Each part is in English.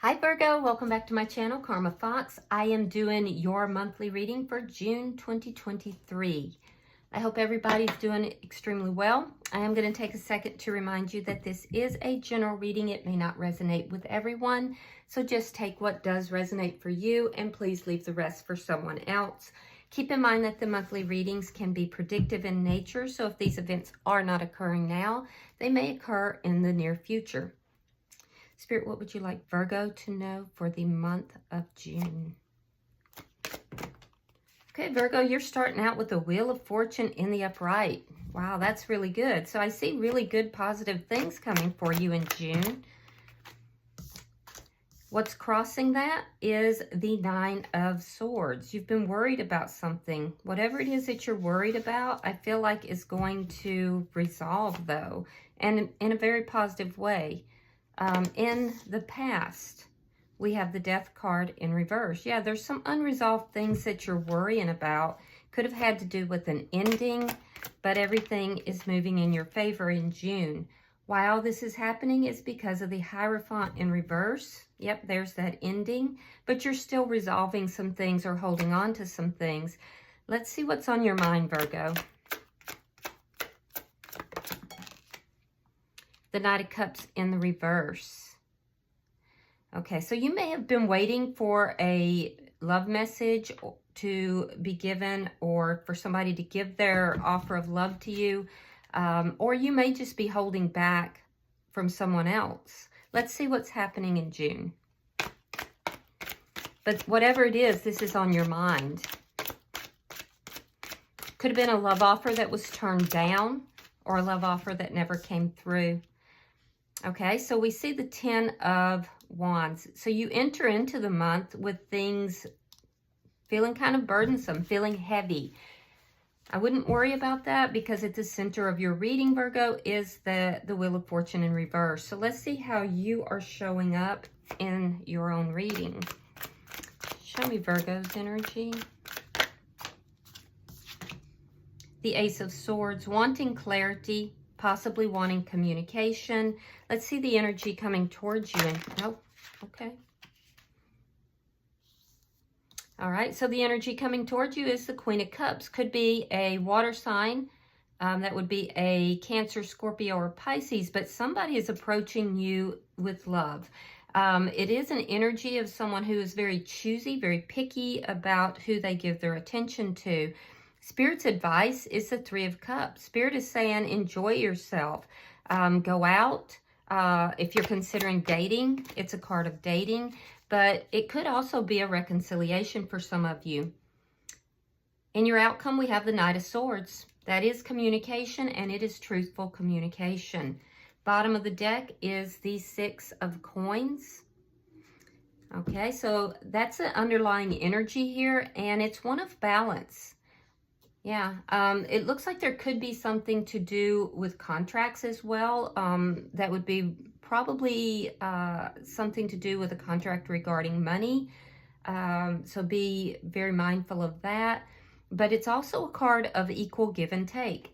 Hi Virgo, welcome back to my channel, Karma Fox. I am doing your monthly reading for June 2023. I hope everybody's doing extremely well. I am going to take a second to remind you that this is a general reading. It may not resonate with everyone, so just take what does resonate for you and please leave the rest for someone else. Keep in mind that the monthly readings can be predictive in nature, so if these events are not occurring now, they may occur in the near future. Spirit, what would you like Virgo to know for the month of June? Okay, Virgo, you're starting out with the Wheel of Fortune in the upright. Wow, that's really good. So I see really good positive things coming for you in June. What's crossing that is the Nine of Swords. You've been worried about something. Whatever it is that you're worried about, I feel like is going to resolve, though, and in a very positive way. In the past, we have the Death card in reverse. Yeah, there's some unresolved things that you're worrying about. Could have had to do with an ending, but everything is moving in your favor in June. Why all this is happening is because of the Hierophant in reverse. Yep, there's that ending, but you're still resolving some things or holding on to some things. Let's see what's on your mind, Virgo. The Knight of Cups in the reverse. Okay, so you may have been waiting for a love message to be given or for somebody to give their offer of love to you, or you may just be holding back from someone else. Let's see what's happening in June. But whatever it is, this is on your mind. Could have been a love offer that was turned down or a love offer that never came through. Okay, so we see the Ten of Wands. So you enter into the month with things feeling kind of burdensome, feeling heavy. I wouldn't worry about that because at the center of your reading, Virgo, is the Wheel of Fortune in reverse. So let's see how you are showing up in your own reading. Show me Virgo's energy. The Ace of Swords, wanting clarity, possibly wanting communication. Let's see the energy coming towards you. Oh, okay. All right, so the energy coming towards you is the Queen of Cups. Could be a water sign. That would be a Cancer, Scorpio, or Pisces, but somebody is approaching you with love. It is an energy of someone who is very choosy, very picky about who they give their attention to. Spirit's advice is the Three of Cups. Spirit is saying, enjoy yourself. Go out. If you're considering dating, it's a card of dating, but it could also be a reconciliation for some of you. In your outcome, we have the Knight of Swords. That is communication, and it is truthful communication. Bottom of the deck is the Six of Coins. Okay, so that's an underlying energy here, and it's one of balance. Yeah, it looks like there could be something to do with contracts as well. That would be probably something to do with a contract regarding money. So be very mindful of that. But it's also a card of equal give and take.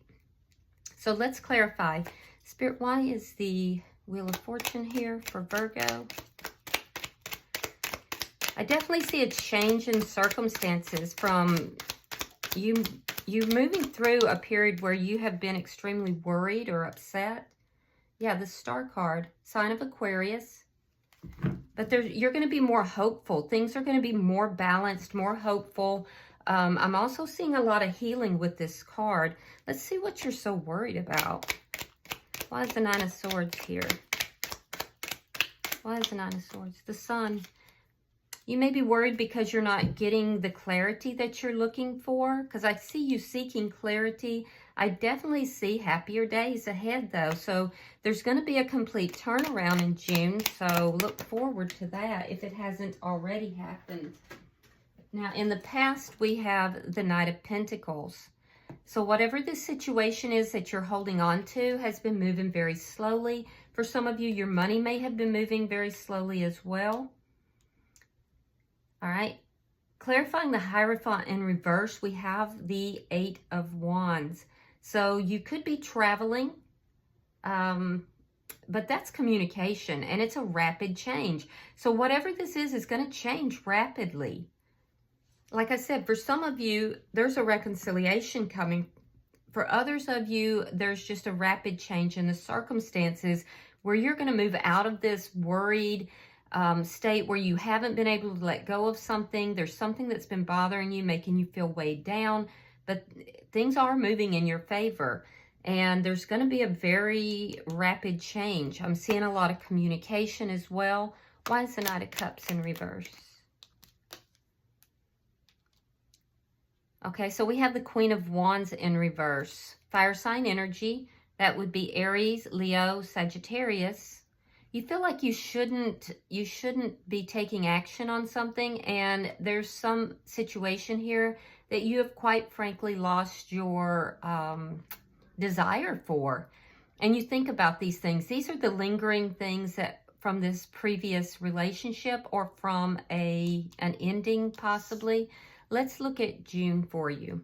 So let's clarify. Spirit, why is the Wheel of Fortune here for Virgo? I definitely see a change in circumstances from you moving through a period where you have been extremely worried or upset. Yeah, the Star card, sign of Aquarius. But you're going to be more hopeful. Things are going to be more balanced, more hopeful. I'm also seeing a lot of healing with this card. Let's see what you're so worried about. Why is the Nine of Swords here? Why is the Nine of Swords? The Sun. You may be worried because you're not getting the clarity that you're looking for, because I see you seeking clarity. I definitely see happier days ahead, though. So there's going to be a complete turnaround in June, so look forward to that if it hasn't already happened. Now, in the past, we have the Knight of Pentacles. So whatever the situation is that you're holding on to has been moving very slowly. For some of you, your money may have been moving very slowly as well. All right, clarifying the Hierophant in reverse, we have the Eight of Wands. So you could be traveling. But that's communication, and it's a rapid change. So whatever this is going to change rapidly. Like I said, for some of you, there's a reconciliation coming. For others of you, there's just a rapid change in the circumstances where you're going to move out of this worried state where you haven't been able to let go of something. There's something that's been bothering you, making you feel weighed down, but things are moving in your favor. And there's going to be a very rapid change. I'm seeing a lot of communication as well. Why is the Knight of Cups in reverse? Okay, so we have the Queen of Wands in reverse. Fire sign energy. That would be Aries, Leo, Sagittarius. You feel like you shouldn't be taking action on something, and there's some situation here that you have quite frankly lost your desire for. And you think about these things. These are the lingering things that from this previous relationship or from an ending possibly. Let's look at June for you.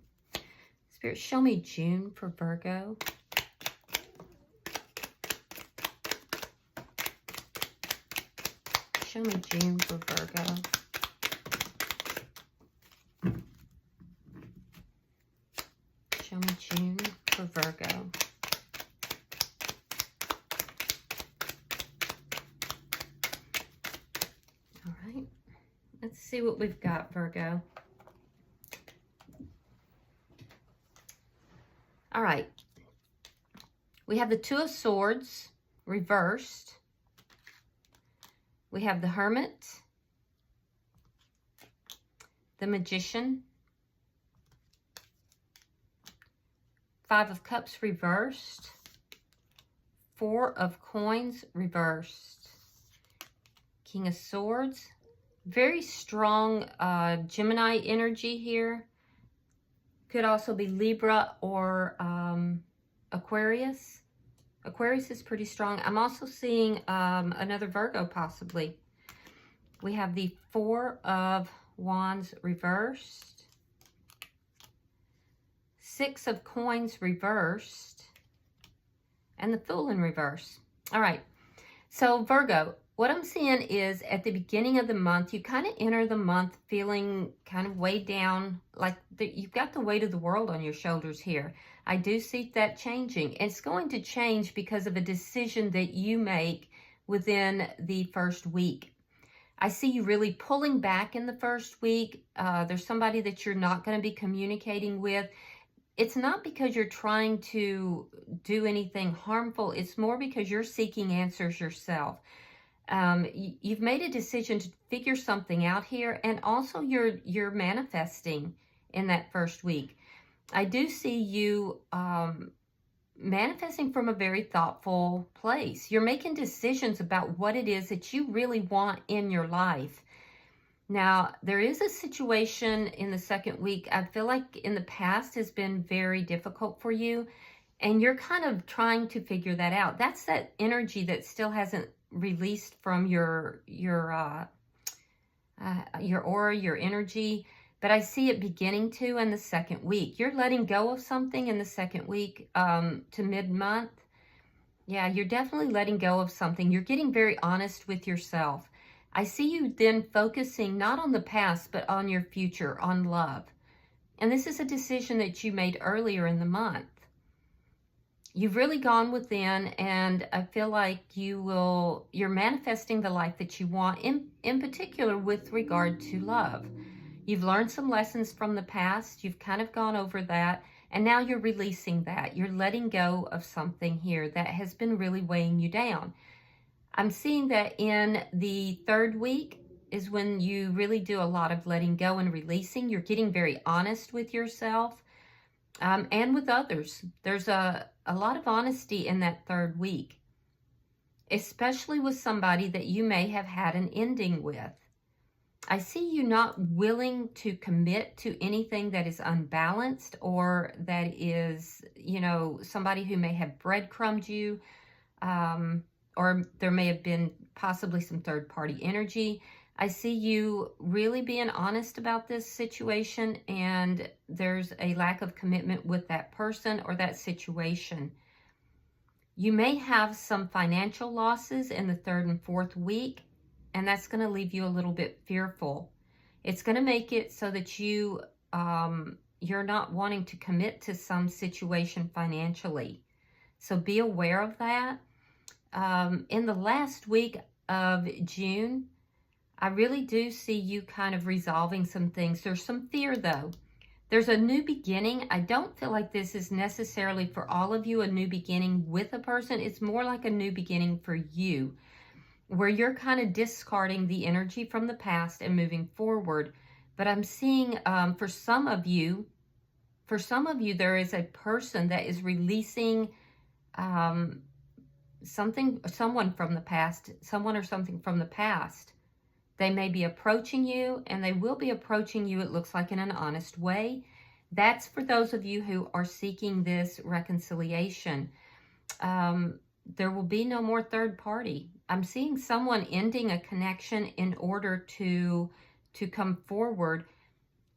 Spirit, show me June for Virgo. Show me June for Virgo. Show me June for Virgo. All right. Let's see what we've got, Virgo. All right. We have the Two of Swords reversed. We have the Hermit, the Magician, Five of Cups reversed, Four of Coins reversed, King of Swords. Very strong Gemini energy here. Could also be Libra or Aquarius. Aquarius is pretty strong. I'm also seeing another Virgo possibly. We have the Four of Wands reversed. Six of Coins reversed. And the Fool in reverse. All right. So Virgo, what I'm seeing is at the beginning of the month, you kind of enter the month feeling kind of weighed down, like you've got the weight of the world on your shoulders here. I do see that changing. It's going to change because of a decision that you make within the first week. I see you really pulling back in the first week. There's somebody that you're not going to be communicating with. It's not because you're trying to do anything harmful. It's more because you're seeking answers yourself. You've made a decision to figure something out here, and also you're manifesting in that first week. I do see you manifesting from a very thoughtful place. You're making decisions about what it is that you really want in your life. Now, there is a situation in the second week I feel like in the past has been very difficult for you, and you're kind of trying to figure that out. That's that energy that still hasn't released from your aura, your energy. But I see it beginning to in the second week. You're letting go of something in the second week to mid-month. Yeah, you're definitely letting go of something. You're getting very honest with yourself. I see you then focusing not on the past, but on your future, on love. And this is a decision that you made earlier in the month. You've really gone within, and I feel like you're manifesting the life that you want, in particular with regard to love. You've learned some lessons from the past. You've kind of gone over that, and now you're releasing that. You're letting go of something here that has been really weighing you down. I'm seeing that in the third week is when you really do a lot of letting go and releasing. You're getting very honest with yourself and with others. There's a lot of honesty in that third week, especially with somebody that you may have had an ending with. I see you not willing to commit to anything that is unbalanced or that is, somebody who may have breadcrumbed you, or there may have been possibly some third-party energy. I see you really being honest about this situation, and there's a lack of commitment with that person or that situation. You may have some financial losses in the 3rd and 4th week, and that's going to leave you a little bit fearful. It's going to make it so that you're not wanting to commit to some situation financially. So be aware of that. In the last week of June, I really do see you kind of resolving some things. There's some fear, though. There's a new beginning. I don't feel like this is necessarily for all of you a new beginning with a person. It's more like a new beginning for you, where you're kind of discarding the energy from the past and moving forward. But I'm seeing for some of you, there is a person that is releasing someone from the past, someone or something from the past. They may be approaching you, and they will be approaching you, it looks like, in an honest way. That's for those of you who are seeking this reconciliation. There will be no more third party. I'm seeing someone ending a connection in order to come forward.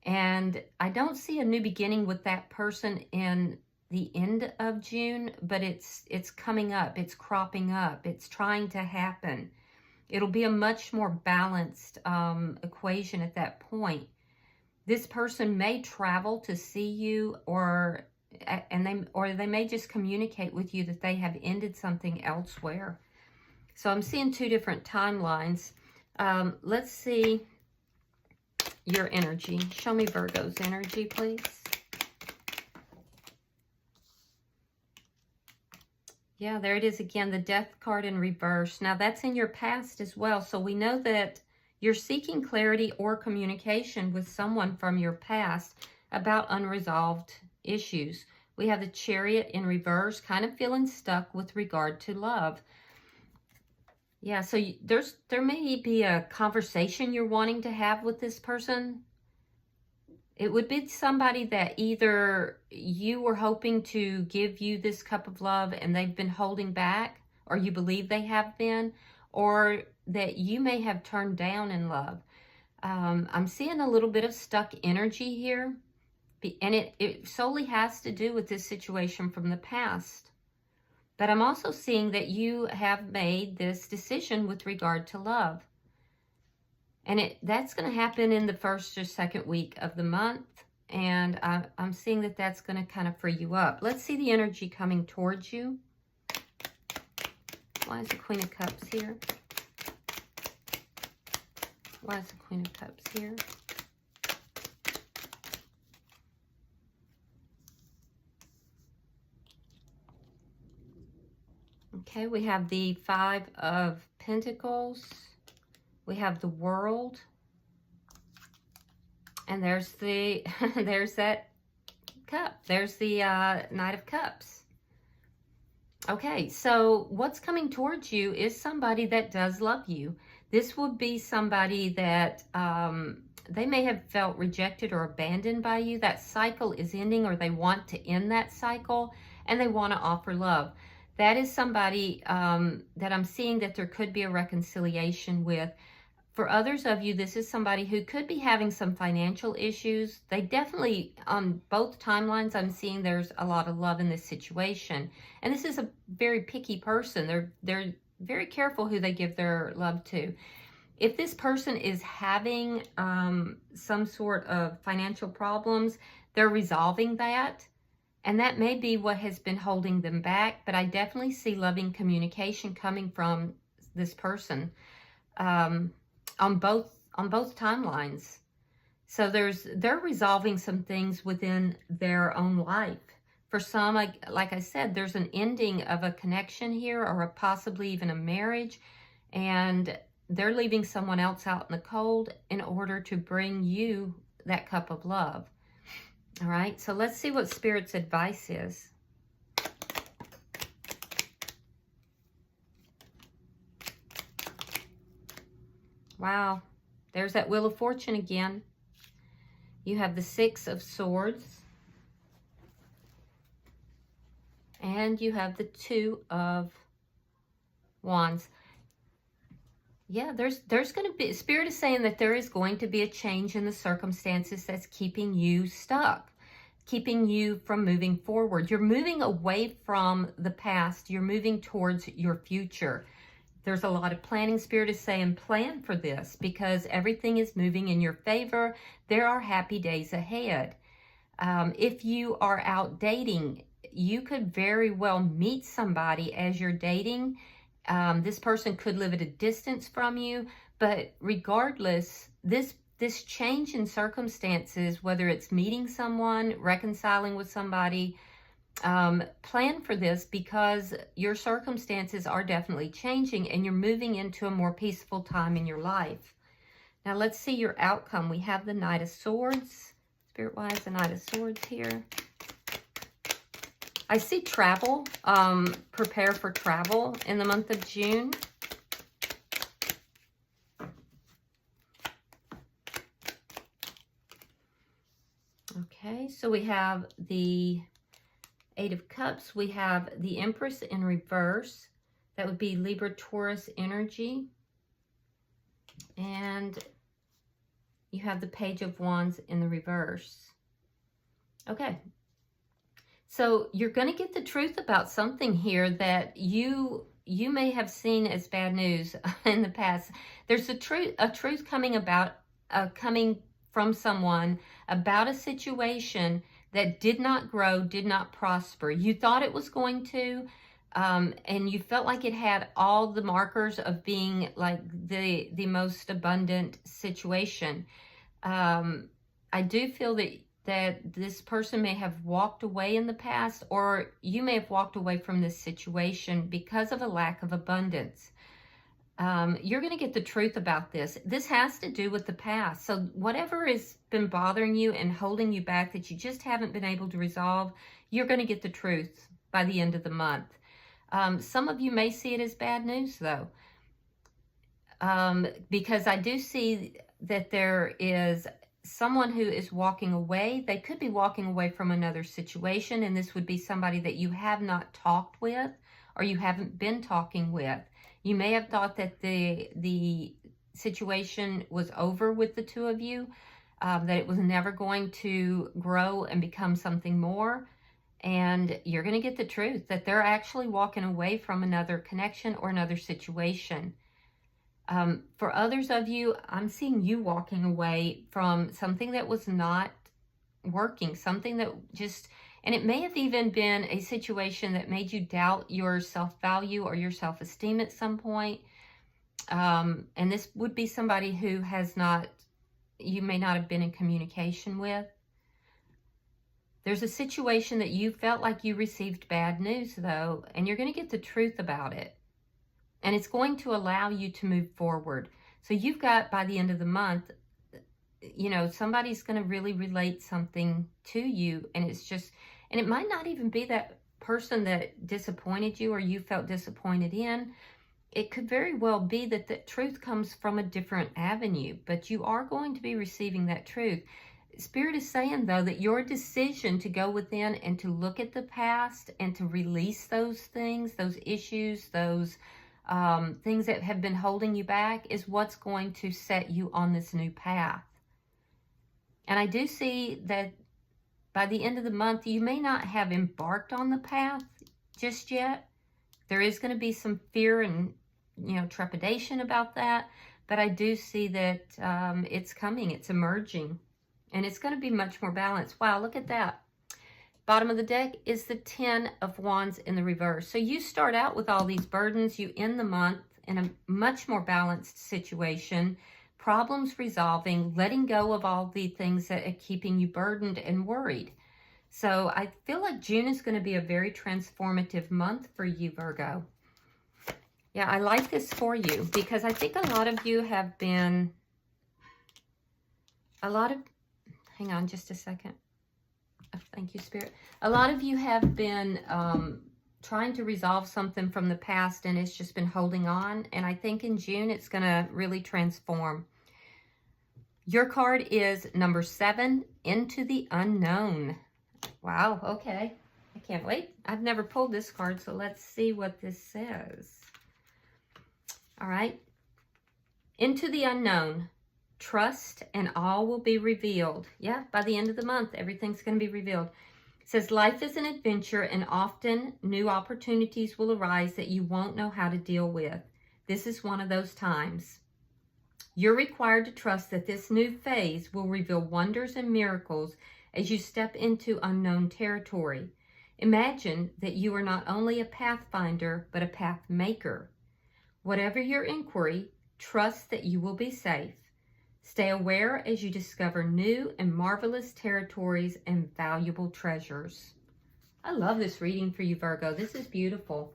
And I don't see a new beginning with that person in the end of June, but it's coming up, it's cropping up, it's trying to happen. It'll be a much more balanced equation at that point. This person may travel to see you, or they may just communicate with you that they have ended something elsewhere. So I'm seeing 2 different timelines. Let's see your energy. Show me Virgo's energy, please. Yeah, there it is again, the Death card in reverse. Now, that's in your past as well. So we know that you're seeking clarity or communication with someone from your past about unresolved issues. We have the Chariot in reverse, kind of feeling stuck with regard to love. Yeah, so there may be a conversation you're wanting to have with this person. It would be somebody that either you were hoping to give you this cup of love and they've been holding back, or you believe they have been, or that you may have turned down in love. I'm seeing a little bit of stuck energy here, and it solely has to do with this situation from the past. But I'm also seeing that you have made this decision with regard to love. And that's going to happen in the 1st or 2nd week of the month. And I'm seeing that that's going to kind of free you up. Let's see the energy coming towards you. Why is the Queen of Cups here? Why is the Queen of Cups here? Okay, we have the 5 of Pentacles. We have the World, and there's there's that cup. There's the Knight of Cups. Okay, so what's coming towards you is somebody that does love you. This would be somebody that they may have felt rejected or abandoned by you. That cycle is ending, or they want to end that cycle, and they want to offer love. That is somebody that I'm seeing that there could be a reconciliation with. For others of you, this is somebody who could be having some financial issues. They definitely, on both timelines, I'm seeing there's a lot of love in this situation. And this is a very picky person. They're very careful who they give their love to. If this person is having some sort of financial problems, they're resolving that. And that may be what has been holding them back. But I definitely see loving communication coming from this person. On both timelines. So they're resolving some things within their own life. For some, like I said, there's an ending of a connection here, or possibly even a marriage, and they're leaving someone else out in the cold in order to bring you that cup of love. All right, so let's see what Spirit's advice is. Wow, there's that Wheel of Fortune again. You have the 6 of Swords. And you have the 2 of Wands. Yeah, there's going to be, Spirit is saying that there is going to be a change in the circumstances that's keeping you stuck. keeping you from moving forward. You're moving away from the past. You're moving towards your future. There's a lot of planning. Spirit is saying plan for this because everything is moving in your favor. There are happy days ahead. If you are out dating, you could very well meet somebody as you're dating. This person could live at a distance from you, but regardless, this change in circumstances, whether it's meeting someone, reconciling with somebody, plan for this because your circumstances are definitely changing and you're moving into a more peaceful time in your life. Now let's see your outcome. We have the Knight of Swords. Spirit-wise, the Knight of Swords here. I see travel. Prepare for travel in the month of June. Okay, so we have the Eight of Cups. We have the Empress in reverse. That would be Libra, Taurus energy. And you have the Page of Wands in the reverse. Okay. So you're going to get the truth about something here that you may have seen as bad news in the past. There's a truth coming from someone about a situation that did not grow, did not prosper. You thought it was going to, and you felt like it had all the markers of being like the most abundant situation. I do feel that this person may have walked away in the past, or you may have walked away from this situation because of a lack of abundance. You're going to get the truth about this. This has to do with the past. So whatever has been bothering you and holding you back that you just haven't been able to resolve, you're going to get the truth by the end of the month. Some of you may see it as bad news, though, because I do see that there is someone who is walking away. They could be walking away from another situation, and this would be somebody that you have not talked with or you haven't been talking with. You may have thought that the situation was over with the two of you, that it was never going to grow and become something more. And you're going to get the truth that they're actually walking away from another connection or another situation. For others of you, I'm seeing you walking away from something that was not working, something that just, and it may have even been a situation that made you doubt your self-value or your self-esteem at some point. And this would be somebody who you may not have been in communication with. There's a situation that you felt like you received bad news, though, and you're going to get the truth about it. And it's going to allow you to move forward. So you've got, by the end of the month, somebody's going to really relate something to you. And it's just, and it might not even be that person that disappointed you or you felt disappointed in. It could very well be that the truth comes from a different avenue, but you are going to be receiving that truth. Spirit is saying, though, that your decision to go within and to look at the past and to release those things, those issues, those things that have been holding you back is what's going to set you on this new path. And I do see that by the end of the month, you may not have embarked on the path just yet. There is going to be some fear and, trepidation about that. But I do see that it's coming, it's emerging, and it's going to be much more balanced. Wow, look at that. Bottom of the deck is the 10 of Wands in the reverse. So you start out with all these burdens. You end the month in a much more balanced situation. Problems resolving, letting go of all the things that are keeping you burdened and worried. So I feel like June is going to be a very transformative month for you, Virgo. Yeah, I like this for you because I think a lot of you have been, hang on just a second. Thank you, Spirit. A lot of you have been trying to resolve something from the past and it's just been holding on. And I think in June, it's going to really transform. Your card is number 7, Into the Unknown. Wow, okay. I can't wait. I've never pulled this card, so let's see what this says. All right. Into the unknown. trust, and all will be revealed. Yeah, by the end of the month, everything's going to be revealed. It says, life is an adventure, and often new opportunities will arise that you won't know how to deal with. This is one of those times. You're required to trust that this new phase will reveal wonders and miracles as you step into unknown territory. Imagine that you are not only a pathfinder, but a path maker. Whatever your inquiry, trust that you will be safe. Stay aware as you discover new and marvelous territories and valuable treasures. I love this reading for you, Virgo. This is beautiful.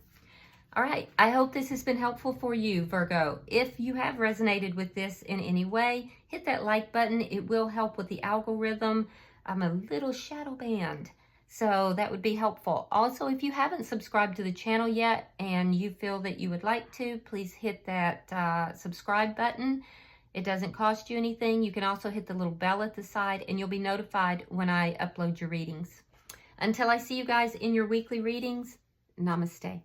All right, I hope this has been helpful for you, Virgo. If you have resonated with this in any way, hit that like button. It will help with the algorithm. I'm a little shadow banned, so that would be helpful. Also, if you haven't subscribed to the channel yet and you feel that you would like to, please hit that subscribe button. It doesn't cost you anything. You can also hit the little bell at the side and you'll be notified when I upload your readings. Until I see you guys in your weekly readings, namaste.